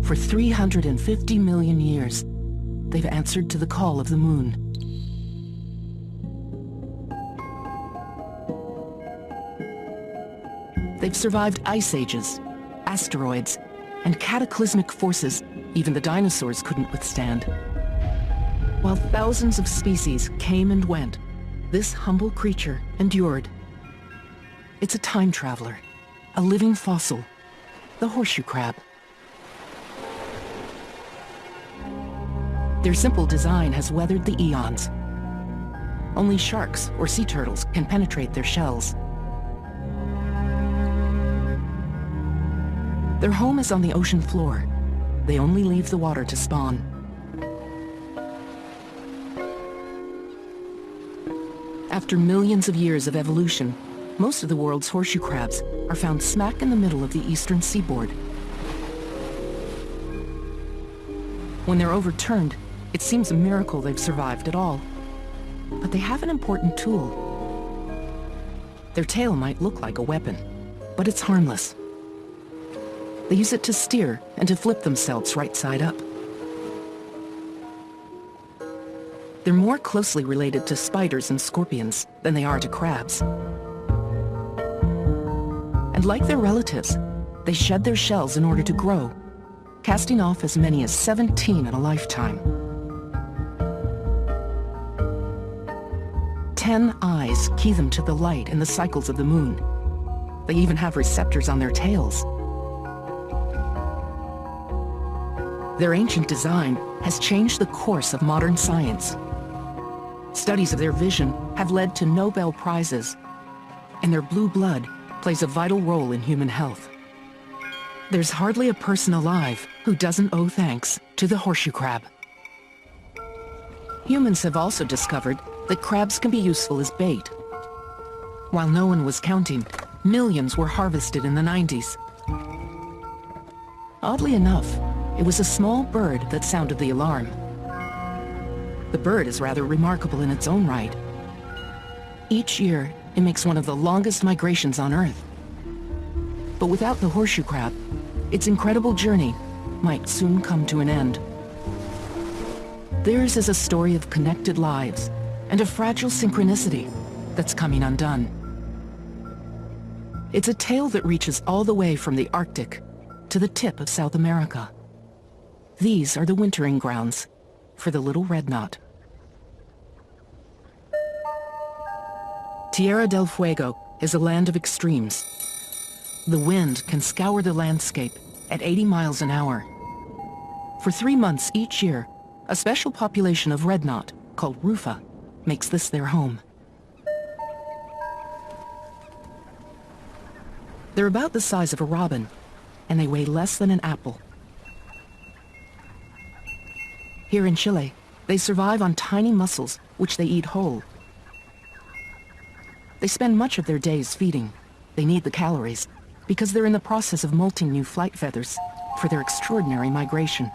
For 350 million years, they've answered to the call of the moon. They've survived ice ages, asteroids, and cataclysmic forces even the dinosaurs couldn't withstand. While thousands of species came and went, this humble creature endured. It's a time traveler, a living fossil, the horseshoe crab. Their simple design has weathered the eons. Only sharks or sea turtles can penetrate their shells. Their home is on the ocean floor. They only leave the water to spawn. After millions of years of evolution, most of the world's horseshoe crabs are found smack in the middle of the eastern seaboard. When they're overturned, it seems a miracle they've survived at all. But they have an important tool. Their tail might look like a weapon, but it's harmless. They use it to steer and to flip themselves right side up. They're more closely related to spiders and scorpions than they are to crabs. And like their relatives, they shed their shells in order to grow, casting off as many as 17 in a lifetime. 10 eyes key them to the light and the cycles of the moon. They even have receptors on their tails. Their ancient design has changed the course of modern science. Studies of their vision have led to Nobel Prizes, and their blue blood plays a vital role in human health. There's hardly a person alive who doesn't owe thanks to the horseshoe crab. Humans have also discovered that crabs can be useful as bait. While no one was counting, millions were harvested in the 90s. Oddly enough, it was a small bird that sounded the alarm. The bird is rather remarkable in its own right. Each year, it makes one of the longest migrations on Earth. But without the horseshoe crab, its incredible journey might soon come to an end. Theirs is a story of connected lives and a fragile synchronicity that's coming undone. It's a tale that reaches all the way from the Arctic to the tip of South America. These are the wintering grounds for the little red knot. Tierra del Fuego is a land of extremes. The wind can scour the landscape at 80 miles an hour. For 3 months each year, a special population of red knot, called rufa, makes this their home. They're about the size of a robin, and they weigh less than an apple. Here in Chile, they survive on tiny mussels, which they eat whole. They spend much of their days feeding. They need the calories, because they're in the process of molting new flight feathers for their extraordinary migration.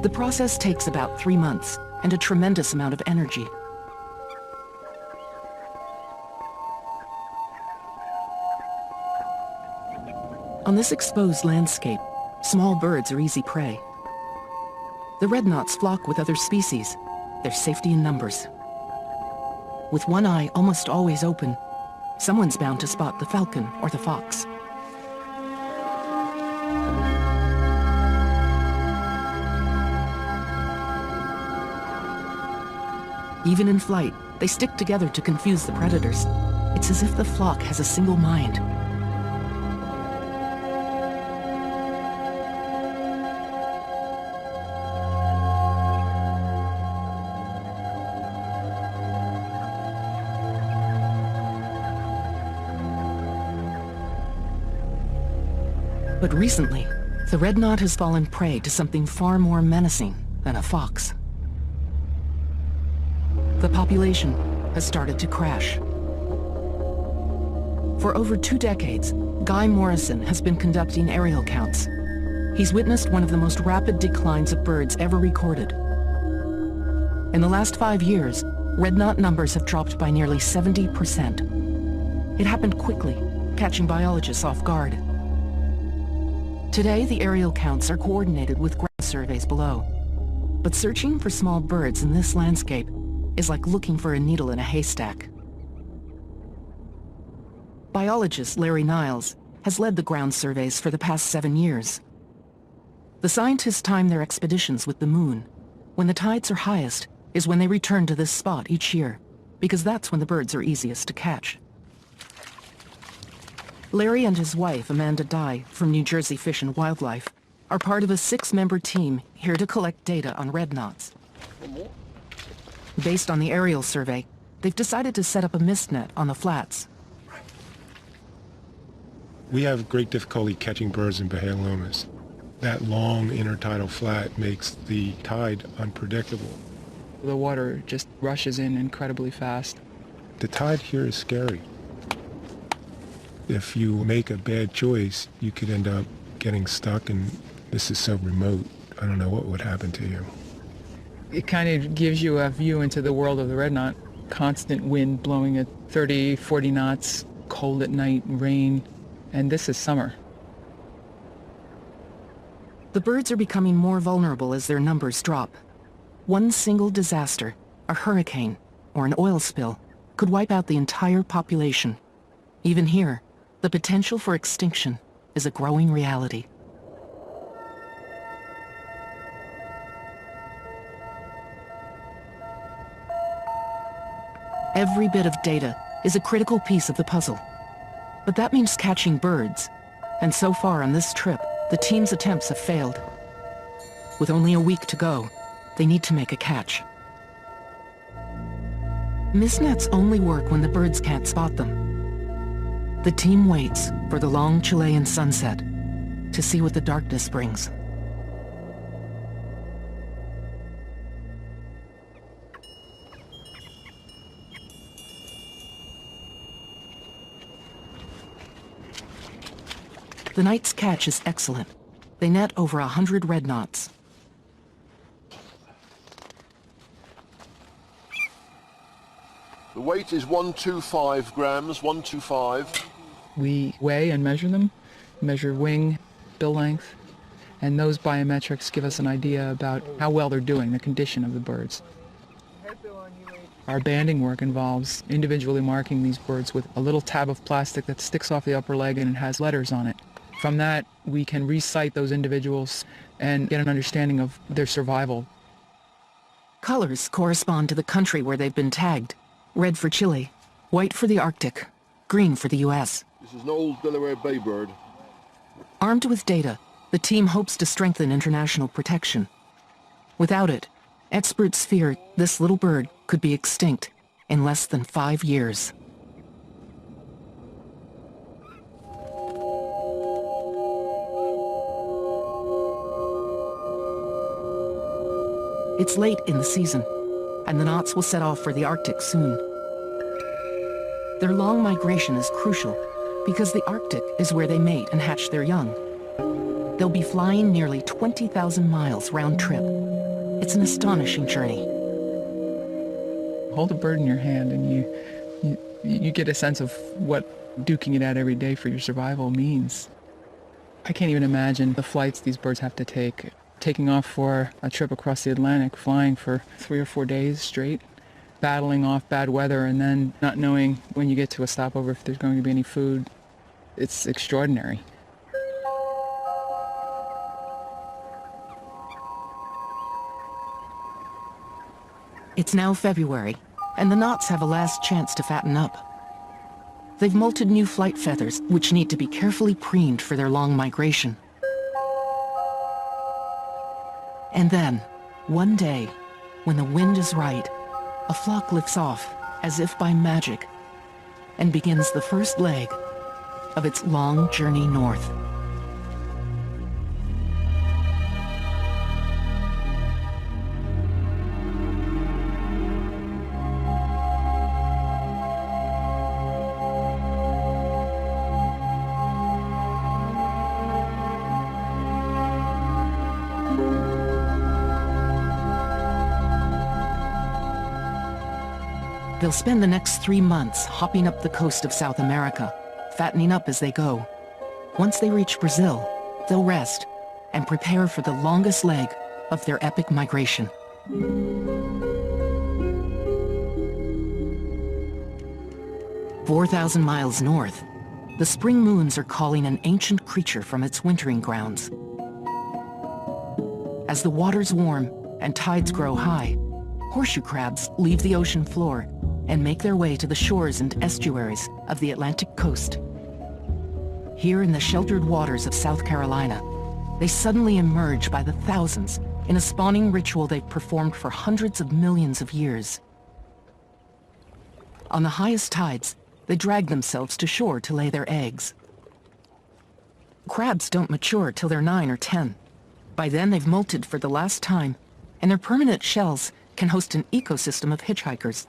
The process takes about 3 months and a tremendous amount of energy. On this exposed landscape, small birds are easy prey. The red knots flock with other species. There's safety in numbers. With one eye almost always open, someone's bound to spot the falcon or the fox. Even in flight, they stick together to confuse the predators. It's as if the flock has a single mind. But recently, the red knot has fallen prey to something far more menacing than a fox. The population has started to crash. For over 2 decades, Guy Morrison has been conducting aerial counts. He's witnessed one of the most rapid declines of birds ever recorded. In the last 5 years, red knot numbers have dropped by nearly 70%. It happened quickly, catching biologists off guard. Today, the aerial counts are coordinated with ground surveys below. But searching for small birds in this landscape is like looking for a needle in a haystack. Biologist Larry Niles has led the ground surveys for the past 7 years. The scientists time their expeditions with the moon. When the tides are highest is when they return to this spot each year, because that's when the birds are easiest to catch. Larry and his wife, Amanda Dye, from New Jersey Fish and Wildlife, are part of a 6-member team here to collect data on red knots. Based on the aerial survey, they've decided to set up a mist net on the flats. We have great difficulty catching birds in Bahia Lomas. That long intertidal flat makes the tide unpredictable. The water just rushes in incredibly fast. The tide here is scary. If you make a bad choice, you could end up getting stuck, and this is so remote, I don't know what would happen to you. It kind of gives you a view into the world of the red knot. Constant wind blowing at 30, 40 knots, cold at night, rain, and this is summer. The birds are becoming more vulnerable as their numbers drop. One single disaster, a hurricane or an oil spill, could wipe out the entire population. Even here, the potential for extinction is a growing reality. Every bit of data is a critical piece of the puzzle. But that means catching birds. And so far on this trip, the team's attempts have failed. With only a week to go, they need to make a catch. Mist nets only work when the birds can't spot them. The team waits for the long Chilean sunset to see what the darkness brings. The night's catch is excellent. They net over 100 red knots. The weight is 125 grams, 125. We weigh and measure them, measure wing, bill length, and those biometrics give us an idea about how well they're doing, the condition of the birds. Our banding work involves individually marking these birds with a little tab of plastic that sticks off the upper leg and it has letters on it. From that, we can recite those individuals and get an understanding of their survival. Colors correspond to the country where they've been tagged. Red for Chile, white for the Arctic, green for the US. This is an old Delaware Bay bird. Armed with data, the team hopes to strengthen international protection. Without it, experts fear this little bird could be extinct in less than 5 years. It's late in the season, and the knots will set off for the Arctic soon. Their long migration is crucial because the Arctic is where they mate and hatch their young. They'll be flying nearly 20,000 miles round trip. It's an astonishing journey. Hold a bird in your hand and you get a sense of what duking it out every day for your survival means. I can't even imagine the flights these birds have to take. Taking off for a trip across the Atlantic, flying for 3 or 4 days straight, battling off bad weather, and then not knowing when you get to a stopover if there's going to be any food. It's extraordinary. It's now February, and the knots have a last chance to fatten up. They've molted new flight feathers, which need to be carefully preened for their long migration. And then, one day, when the wind is right, a flock lifts off, as if by magic, and begins the first leg of its long journey north. They'll spend the next 3 months hopping up the coast of South America, fattening up as they go. Once they reach Brazil, they'll rest and prepare for the longest leg of their epic migration. 4,000 miles north, the spring moons are calling an ancient creature from its wintering grounds. As the waters warm and tides grow high, horseshoe crabs leave the ocean floor and make their way to the shores and estuaries of the Atlantic coast. Here in the sheltered waters of South Carolina, they suddenly emerge by the thousands in a spawning ritual they've performed for hundreds of millions of years. On the highest tides, they drag themselves to shore to lay their eggs. Crabs don't mature till they're 9 or 10. By then they've molted for the last time, and their permanent shells can host an ecosystem of hitchhikers.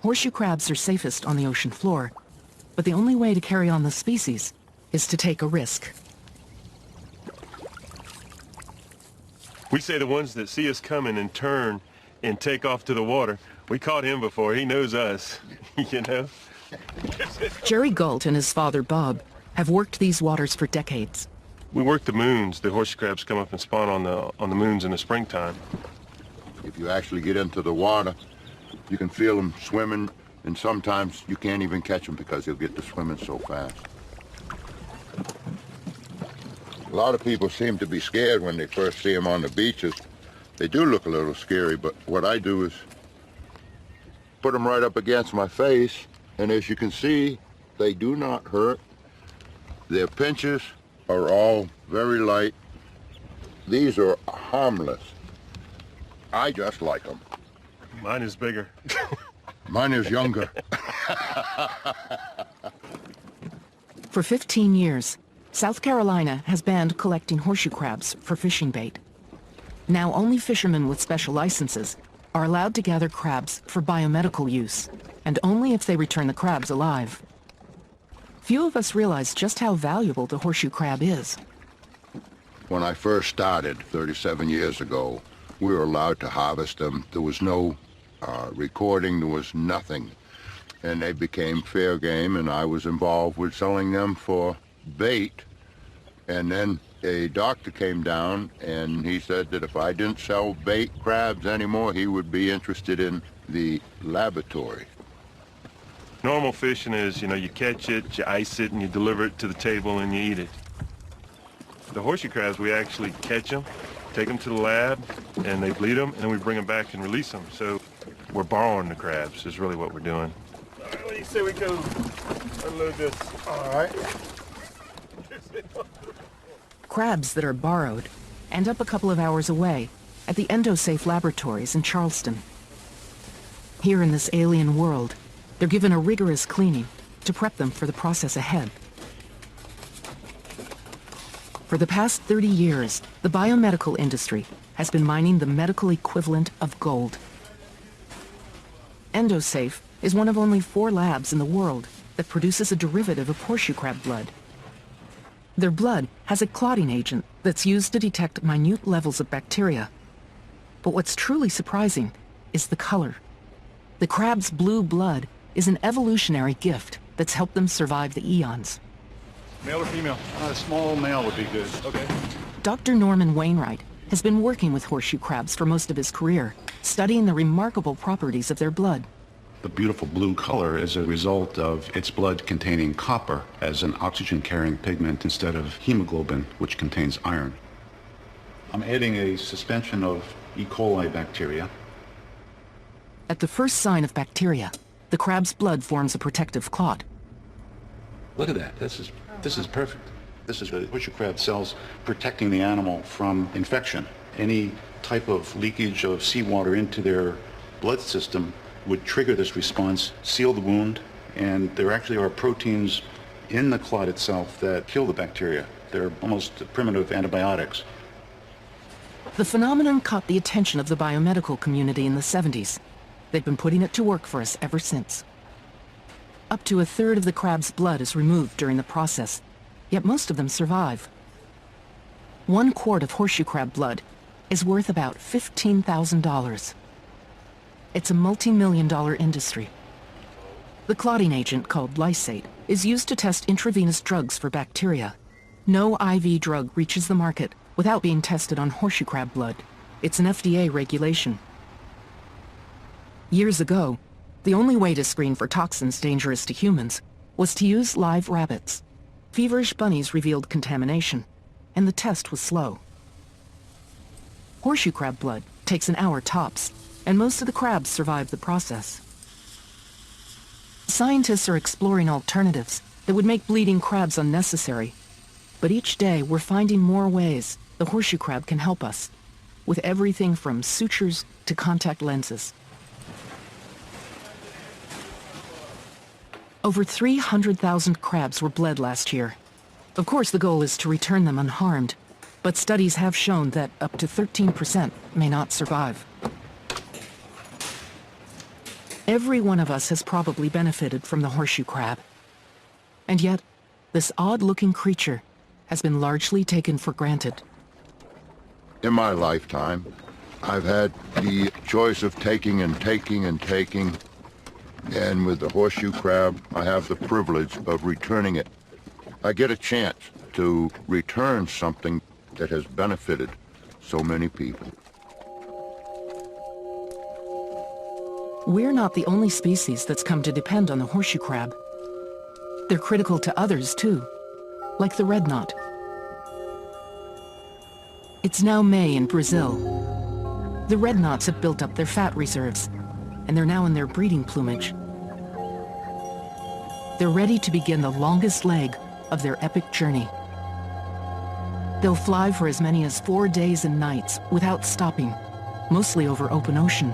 Horseshoe crabs are safest on the ocean floor, but the only way to carry on the species is to take a risk. We say the ones that see us coming and turn and take off to the water. We caught him before. He knows us, you know? Jerry Galt and his father, Bob, have worked these waters for decades. We work the moons. The horseshoe crabs come up and spawn on the moons in the springtime. If you actually get into the water, you can feel them swimming, and sometimes you can't even catch them because they'll get to swimming so fast. A lot of people seem to be scared when they first see them on the beaches. They do look a little scary, but what I do is put them right up against my face, and as you can see, they do not hurt. Their pinches are all very light. These are harmless. I just like them. Mine is bigger. Mine is younger. For 15 years, South Carolina has banned collecting horseshoe crabs for fishing bait. Now only fishermen with special licenses are allowed to gather crabs for biomedical use, and only if they return the crabs alive. Few of us realize just how valuable the horseshoe crab is. When I first started 37 years ago, we were allowed to harvest them. There was no recording, there was nothing. And they became fair game, and I was involved with selling them for bait. And then a doctor came down, and he said that if I didn't sell bait crabs anymore, he would be interested in the laboratory. Normal fishing is, you know, you catch it, you ice it, and you deliver it to the table and you eat it. The horseshoe crabs, we actually catch them, take them to the lab, and they bleed them, and then we bring them back and release them. So we're borrowing the crabs is really what we're doing. All right, what do you say we go unload this? All right. Crabs that are borrowed end up a couple of hours away at the Endosafe laboratories in Charleston. Here in this alien world, they're given a rigorous cleaning to prep them for the process ahead. For the past 30 years, the biomedical industry has been mining the medical equivalent of gold. Endosafe is one of only 4 labs in the world that produces a derivative of horseshoe crab blood. Their blood has a clotting agent that's used to detect minute levels of bacteria. But what's truly surprising is the color. The crab's blue blood is an evolutionary gift that's helped them survive the eons. Male or female? Small male would be good. Okay. Dr. Norman Wainwright has been working with horseshoe crabs for most of his career, studying the remarkable properties of their blood. The beautiful blue color is a result of its blood containing copper as an oxygen-carrying pigment instead of hemoglobin, which contains iron. I'm adding a suspension of E. coli bacteria. At the first sign of bacteria, the crab's blood forms a protective clot. Look at that. This is perfect. This is the horseshoe crab cells protecting the animal from infection. Any type of leakage of seawater into their blood system would trigger this response, seal the wound, and there actually are proteins in the clot itself that kill the bacteria. They're almost primitive antibiotics. The phenomenon caught the attention of the biomedical community in the 70s. They've been putting it to work for us ever since. Up to 1/3 of the crab's blood is removed during the process, yet most of them survive. 1 quart of horseshoe crab blood is worth about $15,000. It's a multi-million-dollar industry. The clotting agent, called lysate, is used to test intravenous drugs for bacteria. No IV drug reaches the market without being tested on horseshoe crab blood. It's an FDA regulation. Years ago, the only way to screen for toxins dangerous to humans was to use live rabbits. Feverish bunnies revealed contamination, and the test was slow. Horseshoe crab blood takes an hour tops, and most of the crabs survive the process. Scientists are exploring alternatives that would make bleeding crabs unnecessary. But each day we're finding more ways the horseshoe crab can help us, with everything from sutures to contact lenses. Over 300,000 crabs were bled last year. Of course, the goal is to return them unharmed, but studies have shown that up to 13% may not survive. Every one of us has probably benefited from the horseshoe crab. And yet, this odd-looking creature has been largely taken for granted. In my lifetime, I've had the choice of taking and taking and taking, and with the horseshoe crab, I have the privilege of returning it. I get a chance to return something that has benefited so many people. We're not the only species that's come to depend on the horseshoe crab. They're critical to others, too, like the red knot. It's now May in Brazil. The red knots have built up their fat reserves, and they're now in their breeding plumage. They're ready to begin the longest leg of their epic journey. They'll fly for as many as 4 days and nights without stopping, mostly over open ocean.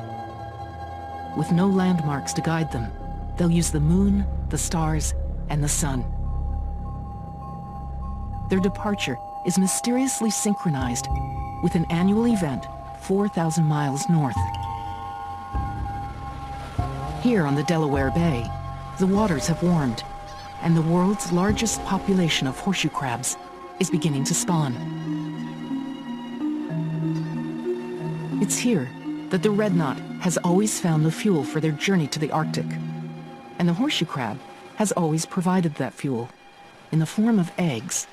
With no landmarks to guide them, they'll use the moon, the stars, and the sun. Their departure is mysteriously synchronized with an annual event 4,000 miles north. Here on the Delaware Bay, the waters have warmed, and the world's largest population of horseshoe crabs is beginning to spawn. It's here that the red knot has always found the fuel for their journey to the Arctic, and the horseshoe crab has always provided that fuel in the form of eggs.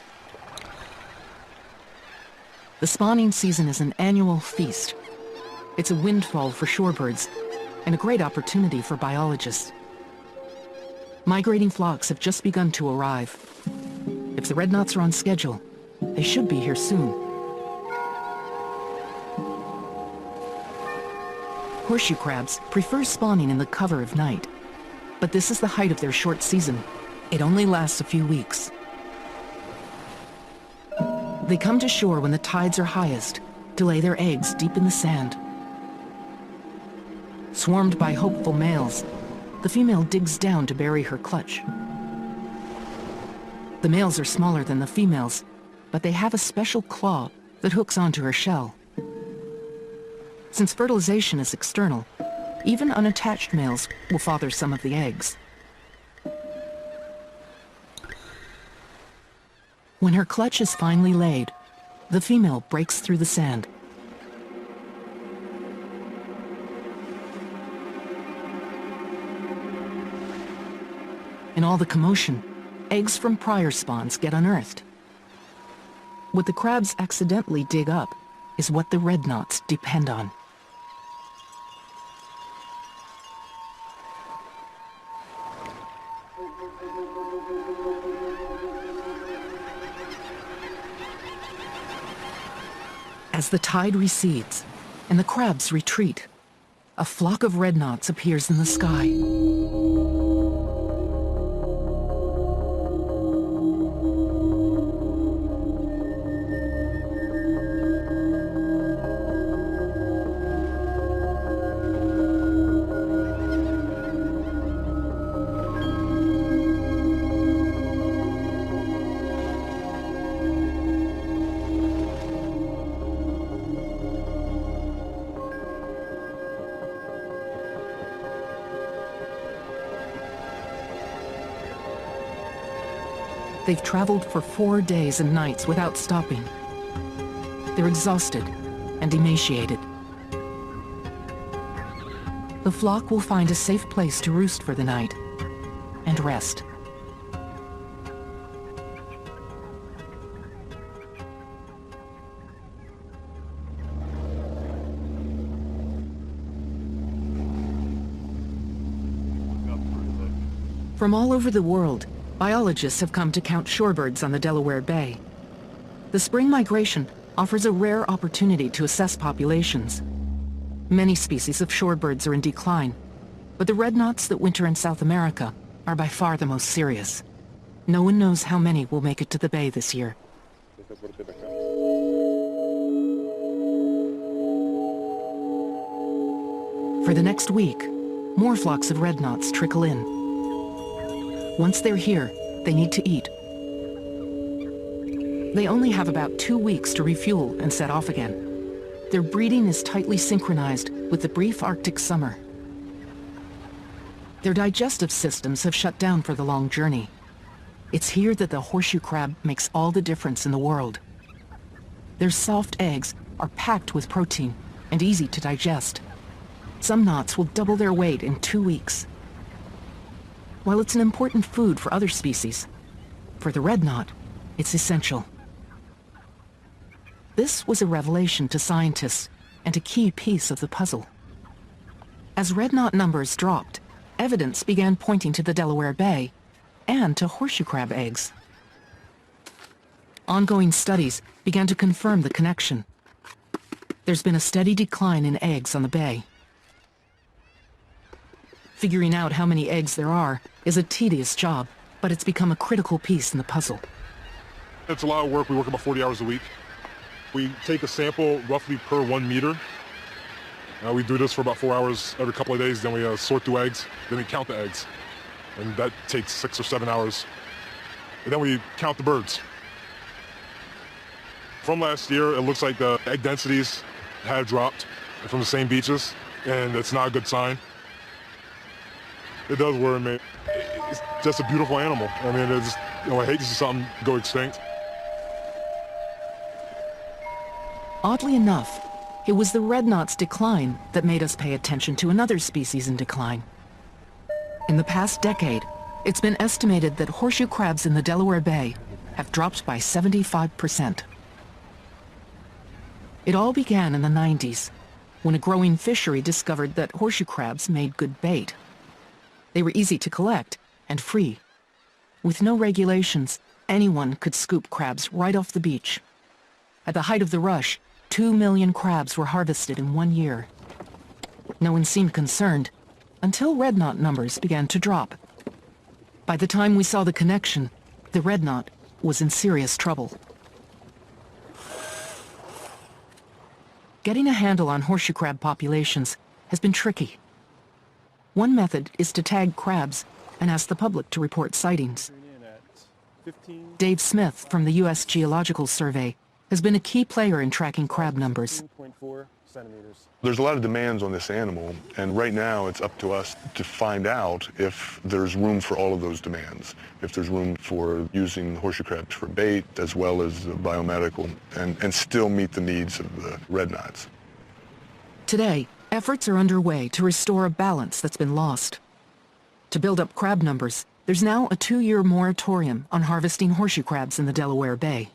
The spawning season is an annual feast. It's a windfall for shorebirds and a great opportunity for biologists. Migrating flocks have just begun to arrive. If the red knots are on schedule, they should be here soon. Horseshoe crabs prefer spawning in the cover of night, but this is the height of their short season. It only lasts a few weeks. They come to shore when the tides are highest to lay their eggs deep in the sand. Swarmed by hopeful males, the female digs down to bury her clutch. The males are smaller than the females, but they have a special claw that hooks onto her shell. Since fertilization is external, even unattached males will father some of the eggs. When her clutch is finally laid, the female breaks through the sand. In all the commotion, eggs from prior spawns get unearthed. What the crabs accidentally dig up is what the red knots depend on. As the tide recedes and the crabs retreat, a flock of red knots appears in the sky. They've traveled for 4 days and nights without stopping. They're exhausted and emaciated. The flock will find a safe place to roost for the night, and rest. From all over the world, biologists have come to count shorebirds on the Delaware Bay. The spring migration offers a rare opportunity to assess populations. Many species of shorebirds are in decline, but the red knots that winter in South America are by far the most serious. No one knows how many will make it to the bay this year. For the next week, more flocks of red knots trickle in. Once they're here, they need to eat. They only have about 2 weeks to refuel and set off again. Their breeding is tightly synchronized with the brief Arctic summer. Their digestive systems have shut down for the long journey. It's here that the horseshoe crab makes all the difference in the world. Their soft eggs are packed with protein and easy to digest. Some knots will double their weight in 2 weeks. While it's an important food for other species, for the red knot, it's essential. This was a revelation to scientists and a key piece of the puzzle. As red knot numbers dropped, evidence began pointing to the Delaware Bay and to horseshoe crab eggs. Ongoing studies began to confirm the connection. There's been a steady decline in eggs on the bay. Figuring out how many eggs there are is a tedious job, but it's become a critical piece in the puzzle. It's a lot of work. We work about 40 hours a week. We take a sample roughly per 1 meter. We do this for about 4 hours every couple of days. Then we sort through eggs. Then we count the eggs. And that takes 6 or 7 hours. And then we count the birds. From last year, it looks like the egg densities have dropped from the same beaches, and it's not a good sign. It does worry me. It's just a beautiful animal. I mean, it's, I hate to see something go extinct. Oddly enough, it was the red knot's decline that made us pay attention to another species in decline. In the past decade, it's been estimated that horseshoe crabs in the Delaware Bay have dropped by 75%. It all began in the 90s, when a growing fishery discovered that horseshoe crabs made good bait. They were easy to collect and free. With no regulations, anyone could scoop crabs right off the beach. At the height of the rush, 2 million crabs were harvested in 1 year. No one seemed concerned until red knot numbers began to drop. By the time we saw the connection, the red knot was in serious trouble. Getting a handle on horseshoe crab populations has been tricky. One method is to tag crabs and ask the public to report sightings. Dave Smith from the U.S. Geological Survey has been a key player in tracking crab numbers. There's a lot of demands on this animal, and right now it's up to us to find out if there's room for all of those demands, if there's room for using horseshoe crabs for bait as well as biomedical, and still meet the needs of the red knots. Today, efforts are underway to restore a balance that's been lost. To build up crab numbers, there's now a 2-year moratorium on harvesting horseshoe crabs in the Delaware Bay.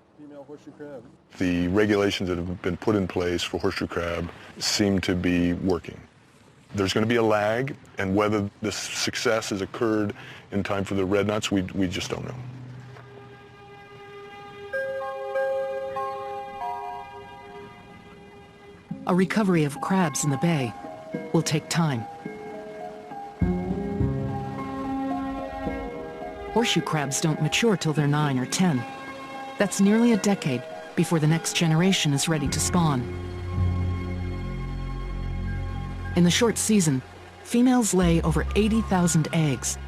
The regulations that have been put in place for horseshoe crab seem to be working. There's going to be a lag, and whether this success has occurred in time for the red knots, we just don't know. A recovery of crabs in the bay will take time. Horseshoe crabs don't mature till they're 9 or 10. That's nearly a decade before the next generation is ready to spawn. In the short season, females lay over 80,000 eggs.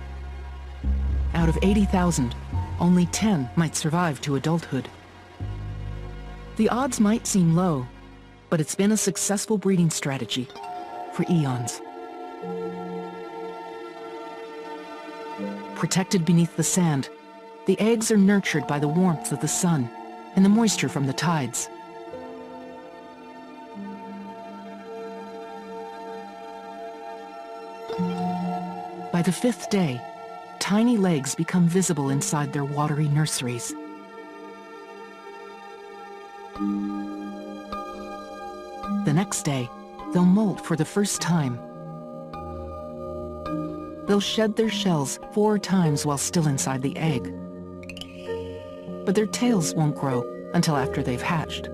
Out of 80,000, only 10 might survive to adulthood. The odds might seem low, but it's been a successful breeding strategy for eons. Protected beneath the sand, the eggs are nurtured by the warmth of the sun and the moisture from the tides. By the 5th day, tiny legs become visible inside their watery nurseries. The next day, they'll molt for the first time. They'll shed their shells 4 times while still inside the egg. But their tails won't grow until after they've hatched.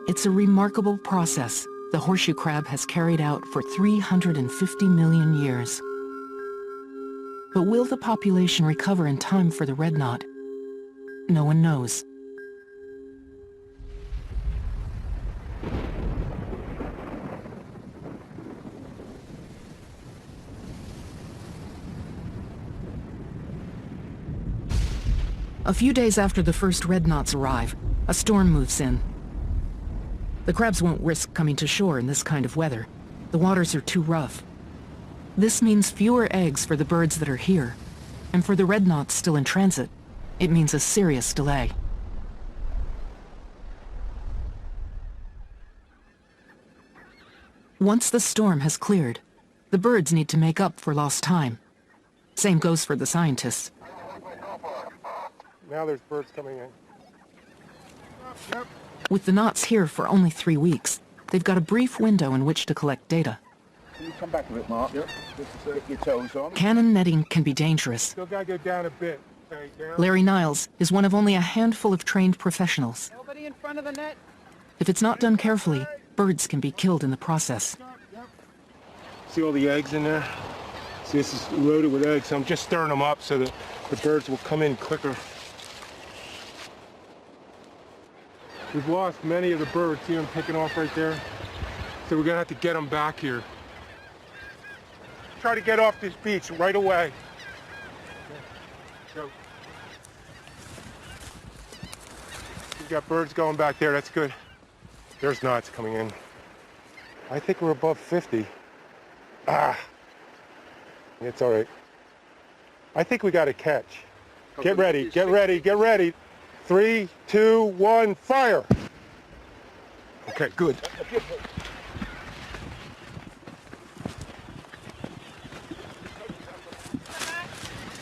It's a remarkable process the horseshoe crab has carried out for 350 million years. But will the population recover in time for the red knot? No one knows. A few days after the first red knots arrive, a storm moves in. The crabs won't risk coming to shore in this kind of weather. The waters are too rough. This means fewer eggs for the birds that are here. And for the red knots still in transit, it means a serious delay. Once the storm has cleared, the birds need to make up for lost time. Same goes for the scientists. Now there's birds coming in. Yep. With the knots here for only 3 weeks, they've got a brief window in which to collect data. Can you come back a bit, Mark? Yep. Just to get your toes on. Cannon netting can be dangerous. Still gotta go down a bit. Okay, down. Larry Niles is one of only a handful of trained professionals. Nobody in front of the net. If it's not done carefully, birds can be killed in the process. See all the eggs in there? See, this is loaded with eggs, so I'm just stirring them up so that the birds will come in quicker. We've lost many of the birds. See them picking off right there? So we're gonna have to get them back here. Try to get off this beach right away. Go. We've got birds going back there, that's good. There's knots coming in. I think we're above 50. It's all right. I think we got a catch. Get ready, get ready, get ready. 3, 2, 1, fire! Okay, good.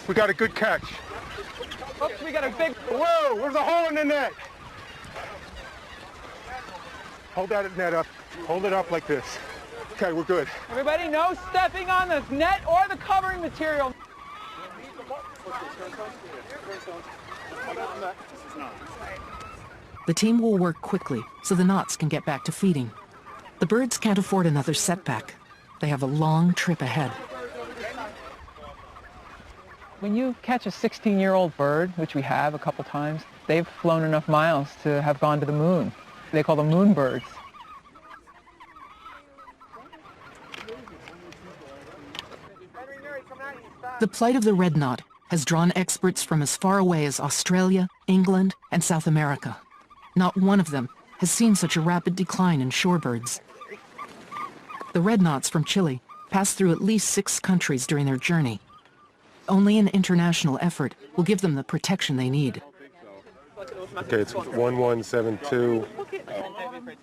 We got a good catch. Oops, we got a big... Whoa, there's a hole in the net. Hold that net up. Hold it up like this. Okay, we're good. Everybody, no stepping on the net or the covering material. The team will work quickly so the knots can get back to feeding. The birds can't afford another setback. They have a long trip ahead. When you catch a 16-year-old bird, which we have a couple times, they've flown enough miles to have gone to the moon. They call them moon birds. The plight of the red knot has drawn experts from as far away as Australia, England, and South America. Not one of them has seen such a rapid decline in shorebirds. The red knots from Chile pass through at least 6 countries during their journey. Only an international effort will give them the protection they need. Okay, it's 1172.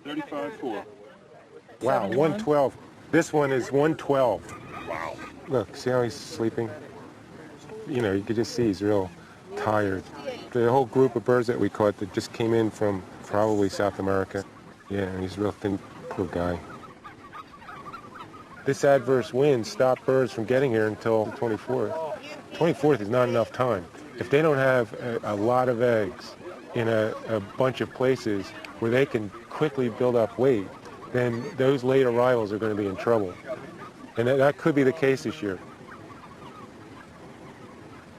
35.4. Wow, 112. This one is 112. Wow. Look, see how he's sleeping? You know, you could just see he's real tired. The whole group of birds that we caught that just came in from probably South America. Yeah, he's a real thin, poor guy. This adverse wind stopped birds from getting here until the 24th. 24th is not enough time. If they don't have a lot of eggs in a bunch of places where they can quickly build up weight, then those late arrivals are going to be in trouble. And that could be the case this year.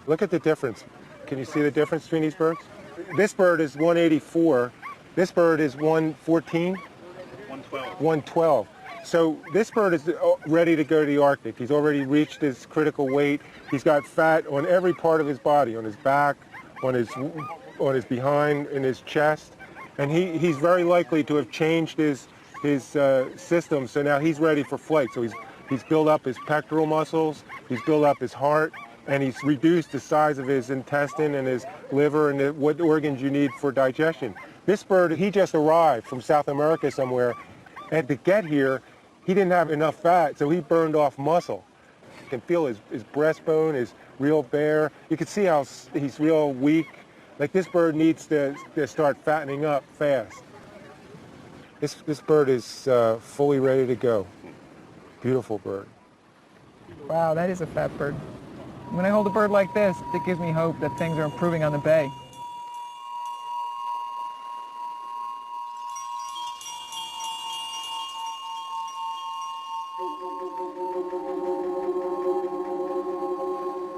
Look at the difference. Can you see the difference between these birds? This bird is 184. This bird is 114? 112. 112. So this bird is ready to go to the Arctic. He's already reached his critical weight. He's got fat on every part of his body, on his back, on his behind, in his chest. And he's very likely to have changed his system, so now he's ready for flight. So he's built up his pectoral muscles, he's built up his heart, and he's reduced the size of his intestine and his liver and what organs you need for digestion. This bird, he just arrived from South America somewhere, and to get here, He didn't have enough fat, so he burned off muscle. You can feel his breastbone is real bare. You can see how he's real weak. Like this bird needs to start fattening up fast. This bird is fully ready to go. Beautiful bird. Wow, that is a fat bird. When I hold a bird like this, it gives me hope that things are improving on the bay.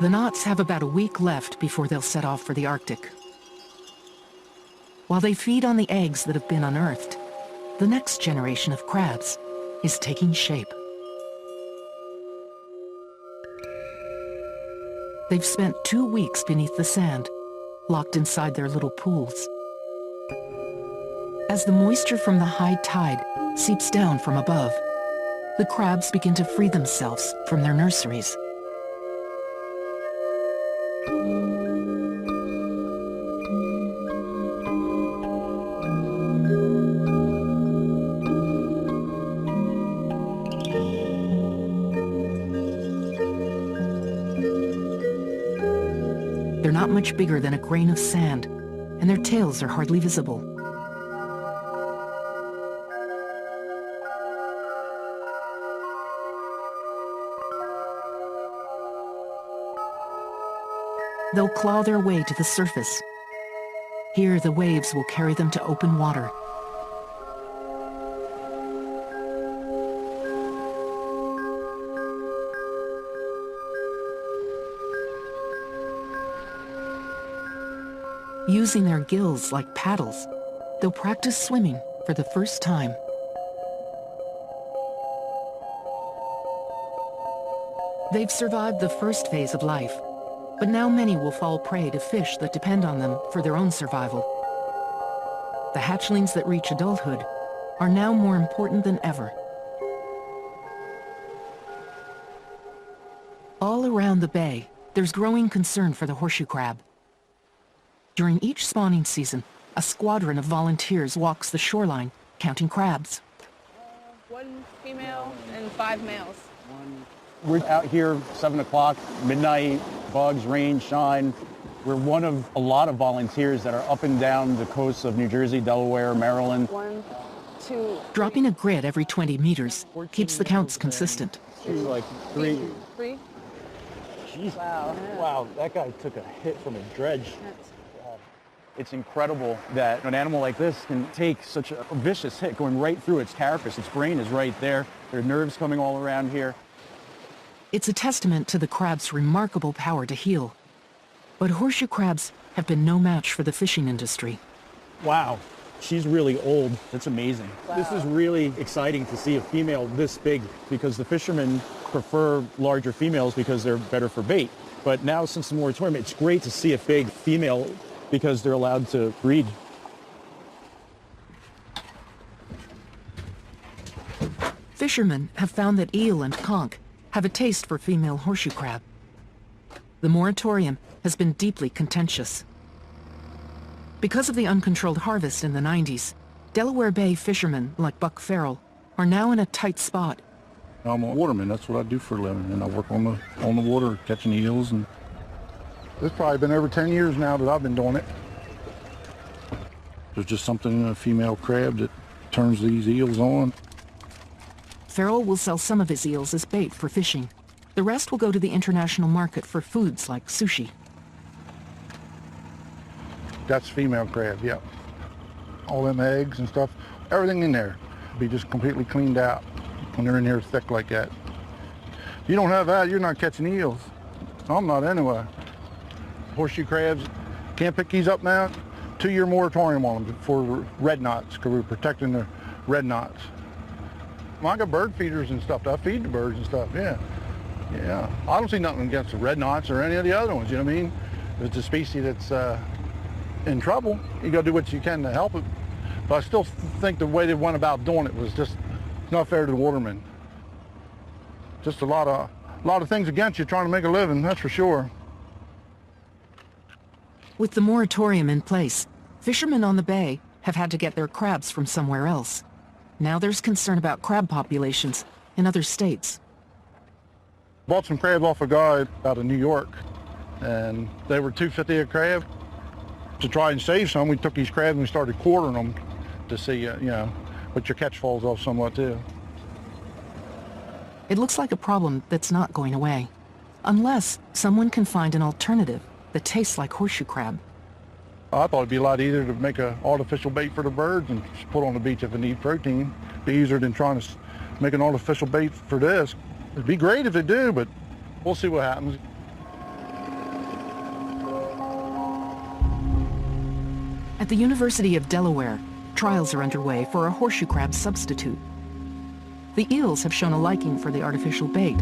The knots have about a week left before they'll set off for the Arctic. While they feed on the eggs that have been unearthed, the next generation of crabs is taking shape. They've spent 2 weeks beneath the sand, locked inside their little pools. As the moisture from the high tide seeps down from above, the crabs begin to free themselves from their nurseries. They're not much bigger than a grain of sand, and their tails are hardly visible. They'll claw their way to the surface. Here, the waves will carry them to open water. Using their gills like paddles, they'll practice swimming for the first time. They've survived the first phase of life, but now many will fall prey to fish that depend on them for their own survival. The hatchlings that reach adulthood are now more important than ever. All around the bay, there's growing concern for the horseshoe crab. During each spawning season, a squadron of volunteers walks the shoreline, counting crabs. 1 female and 5 males. We're out here 7 o'clock, midnight, bugs, rain, shine. We're one of a lot of volunteers that are up and down the coasts of New Jersey, Delaware, Maryland. 1, 2. Dropping a grid every 20 meters keeps the counts consistent. Like 3. 3. Jeez. Wow. Wow, that guy took a hit from a dredge. It's incredible that an animal like this can take such a vicious hit going right through its carapace. Its brain is right there. There are nerves coming all around here. It's a testament to the crab's remarkable power to heal. But horseshoe crabs have been no match for the fishing industry. Wow, she's really old. That's amazing. Wow. This is really exciting to see a female this big because the fishermen prefer larger females because they're better for bait. But now since the moratorium, it's great to see a big female because they're allowed to breed. Fishermen have found that eel and conch have a taste for female horseshoe crab. The moratorium has been deeply contentious. Because of the uncontrolled harvest in the 90s, Delaware Bay fishermen like Buck Farrell are now in a tight spot. I'm a waterman. That's what I do for a living, and I work on the water, catching eels. And it's probably been over 10 years now that I've been doing it. There's just something in a female crab that turns these eels on. Farrell will sell some of his eels as bait for fishing. The rest will go to the international market for foods like sushi. That's female crab, yeah. All them eggs and stuff, everything in there be just completely cleaned out when they're in here thick like that. If you don't have that, you're not catching eels. I'm not anyway. Horseshoe crabs, can't pick these up now. 2-year moratorium on them for red knots, because we're protecting the red knots. I got bird feeders and stuff. I feed the birds and stuff, yeah. Yeah, I don't see nothing against the red knots or any of the other ones, you know what I mean? If it's a species that's in trouble, you gotta do what you can to help it. But I still think the way they went about doing it was just not fair to the watermen. Just a lot of things against you trying to make a living, that's for sure. With the moratorium in place, fishermen on the bay have had to get their crabs from somewhere else. Now there's concern about crab populations in other states. Bought some crabs off a guy out of New York, and they were $2.50 a crab. To try and save some, we took these crabs and we started quartering them to see, you know, but your catch falls off somewhat too. It looks like a problem that's not going away, unless someone can find an alternative that tastes like horseshoe crab. I thought it'd be a lot easier to make an artificial bait for the birds and just put on the beach if they need protein. It'd be easier than trying to make an artificial bait for this. It'd be great if they do, but we'll see what happens. At the University of Delaware, trials are underway for a horseshoe crab substitute. The eels have shown a liking for the artificial bait,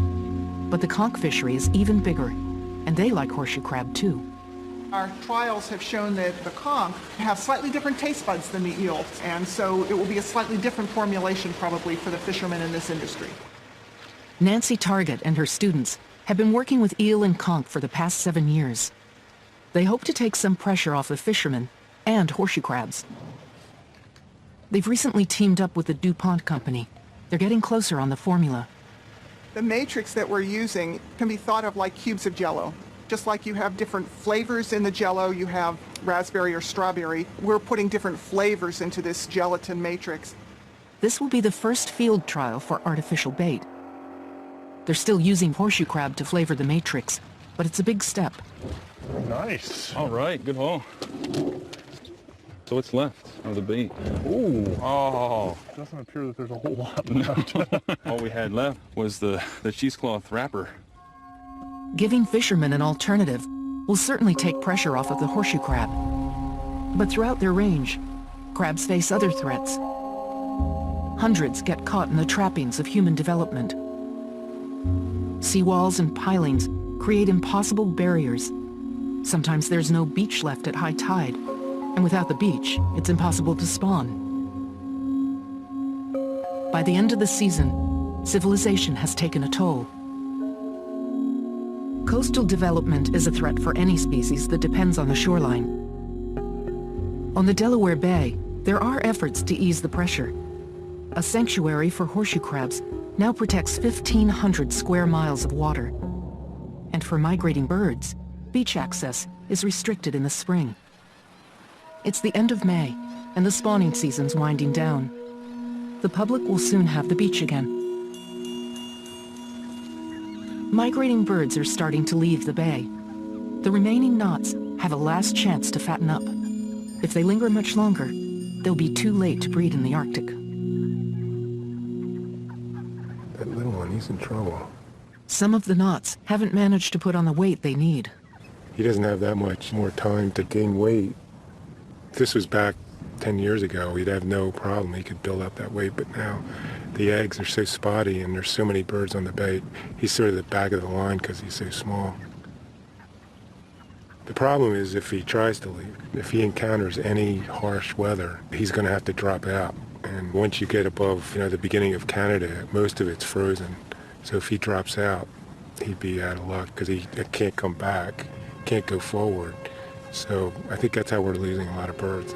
but the conch fishery is even bigger, and they like horseshoe crab too. Our trials have shown that the conch have slightly different taste buds than the eel, and so it will be a slightly different formulation probably for the fishermen in this industry. Nancy Target and her students have been working with eel and conch for the past 7 years. They hope to take some pressure off the fishermen and horseshoe crabs. They've recently teamed up with the DuPont company. They're getting closer on the formula. The matrix that we're using can be thought of like cubes of Jell-O. Just like you have different flavors in the Jell-O, you have raspberry or strawberry. We're putting different flavors into this gelatin matrix. This will be the first field trial for artificial bait. They're still using horseshoe crab to flavor the matrix, but it's a big step. Nice. All right, good haul. So what's left of the bait? Ooh. Oh. It doesn't appear that there's a whole lot left. All we had left was the cheesecloth wrapper. Giving fishermen an alternative will certainly take pressure off of the horseshoe crab. But throughout their range, crabs face other threats. Hundreds get caught in the trappings of human development. Seawalls and pilings create impossible barriers. Sometimes there's no beach left at high tide, and without the beach, it's impossible to spawn. By the end of the season, civilization has taken a toll. Coastal development is a threat for any species that depends on the shoreline. On the Delaware Bay, there are efforts to ease the pressure. A sanctuary for horseshoe crabs now protects 1,500 square miles of water. And for migrating birds, beach access is restricted in the spring. It's the end of May, and the spawning season's winding down. The public will soon have the beach again. Migrating birds are starting to leave the bay. The remaining knots have a last chance to fatten up. If they linger much longer, they'll be too late to breed in the Arctic. That little one, he's in trouble. Some of the knots haven't managed to put on the weight they need. He doesn't have that much more time to gain weight. If this was back 10 years ago, he'd have no problem. He could build up that weight, but now the eggs are so spotty and there's so many birds on the bait. He's sort of the back of the line because he's so small. The problem is if he tries to leave, if he encounters any harsh weather, he's going to have to drop out. And once you get above, the beginning of Canada, most of it's frozen. So if he drops out, he'd be out of luck because he can't come back, can't go forward. So I think that's how we're losing a lot of birds.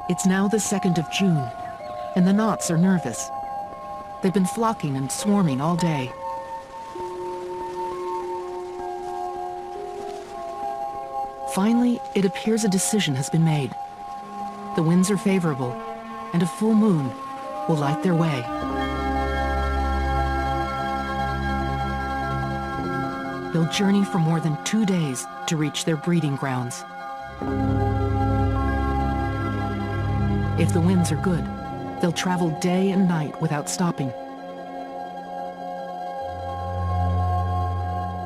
It's now the 2nd of June, and the knots are nervous. They've been flocking and swarming all day. Finally, it appears a decision has been made. The winds are favorable, and a full moon will light their way. They'll journey for more than 2 days to reach their breeding grounds. If the winds are good, they'll travel day and night without stopping.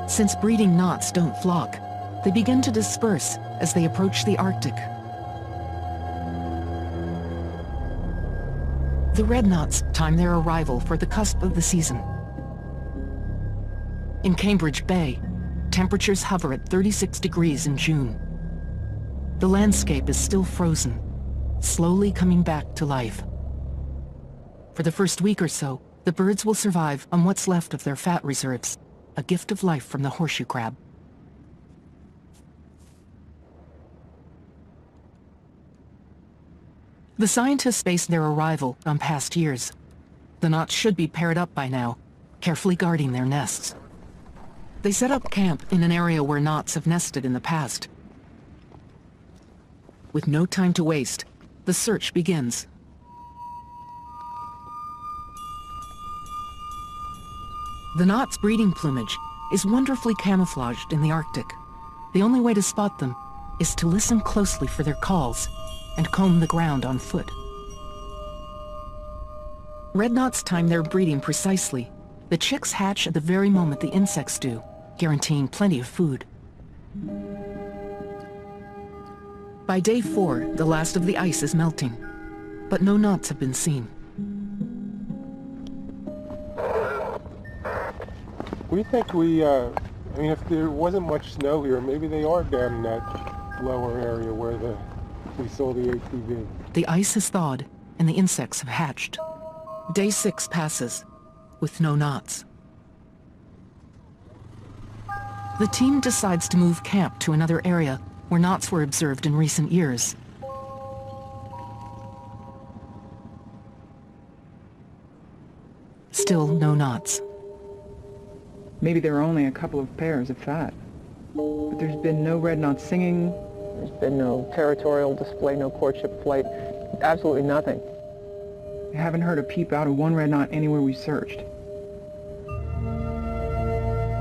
Since breeding knots don't flock, they begin to disperse as they approach the Arctic. The red knots time their arrival for the cusp of the season. In Cambridge Bay, temperatures hover at 36 degrees in June. The landscape is still frozen, slowly coming back to life. For the first week or so, the birds will survive on what's left of their fat reserves, a gift of life from the horseshoe crab. The scientists based their arrival on past years. The knots should be paired up by now, carefully guarding their nests. They set up camp in an area where knots have nested in the past. With no time to waste, the search begins. The knot's breeding plumage is wonderfully camouflaged in the Arctic. The only way to spot them is to listen closely for their calls and comb the ground on foot. Red knots time their breeding precisely. The chicks hatch at the very moment the insects do, guaranteeing plenty of food. By day 4, the last of the ice is melting, but no knots have been seen. We think I mean, if there wasn't much snow here, maybe they are down in that lower area where we saw the ATV. The ice has thawed, and the insects have hatched. Day 6 passes, with no knots. The team decides to move camp to another area where knots were observed in recent years. Still no knots. Maybe there are only a couple of pairs of fat. But there's been no red knot singing, there's been no territorial display, no courtship flight, absolutely nothing. I haven't heard a peep out of one red knot anywhere we searched.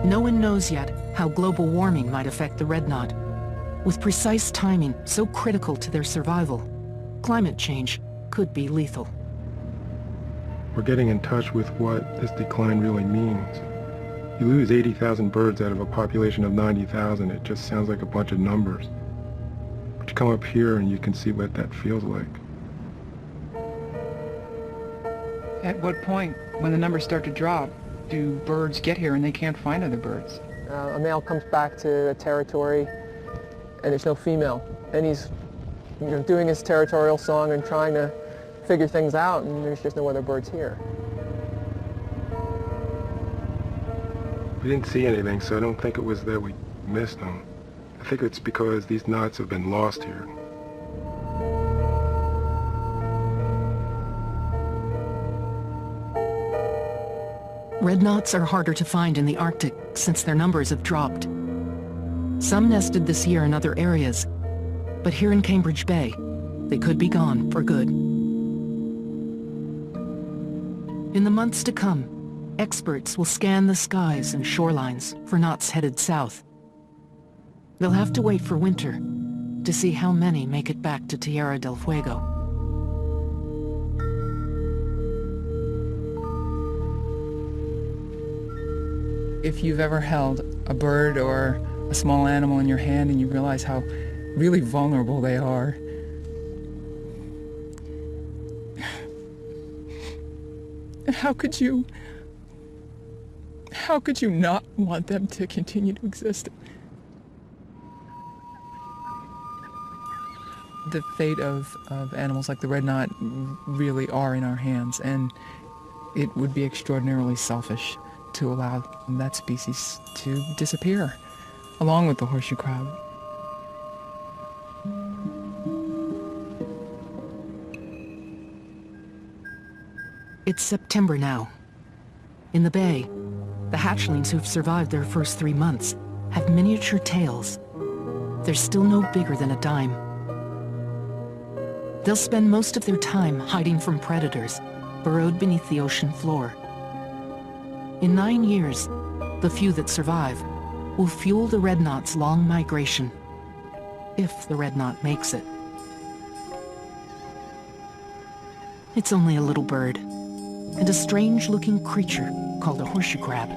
No one knows yet how global warming might affect the red knot. With precise timing so critical to their survival, climate change could be lethal. We're getting in touch with what this decline really means. You lose 80,000 birds out of a population of 90,000, it just sounds like a bunch of numbers. But you come up here and you can see what that feels like. At what point, when the numbers start to drop, do birds get here and they can't find other birds? A male comes back to a territory and there's no female. And he's doing his territorial song and trying to figure things out, and there's just no other birds here. We didn't see anything, so I don't think it was that we missed them. I think it's because these knots have been lost here. Red knots are harder to find in the Arctic since their numbers have dropped. Some nested this year in other areas, but here in Cambridge Bay, they could be gone for good. In the months to come, experts will scan the skies and shorelines for knots headed south. They'll have to wait for winter to see how many make it back to Tierra del Fuego. If you've ever held a bird or a small animal in your hand and you realize how really vulnerable they are, how could you not want them to continue to exist? The fate of animals like the red knot really are in our hands, and it would be extraordinarily selfish to allow that species to disappear, along with the horseshoe crab. It's September now. In the bay, the hatchlings who've survived their first 3 months have miniature tails. They're still no bigger than a dime. They'll spend most of their time hiding from predators, burrowed beneath the ocean floor. In 9 years, the few that survive will fuel the red knot's long migration, if the red knot makes it. It's only a little bird, and a strange-looking creature called a horseshoe crab.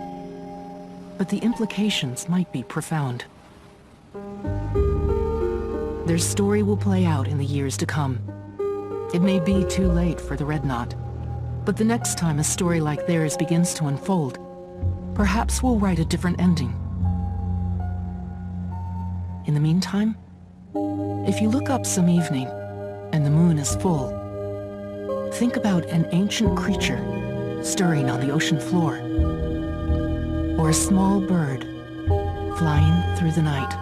But the implications might be profound. Their story will play out in the years to come. It may be too late for the red knot, but the next time a story like theirs begins to unfold, perhaps we'll write a different ending. In the meantime, if you look up some evening, and the moon is full, think about an ancient creature stirring on the ocean floor, or a small bird flying through the night.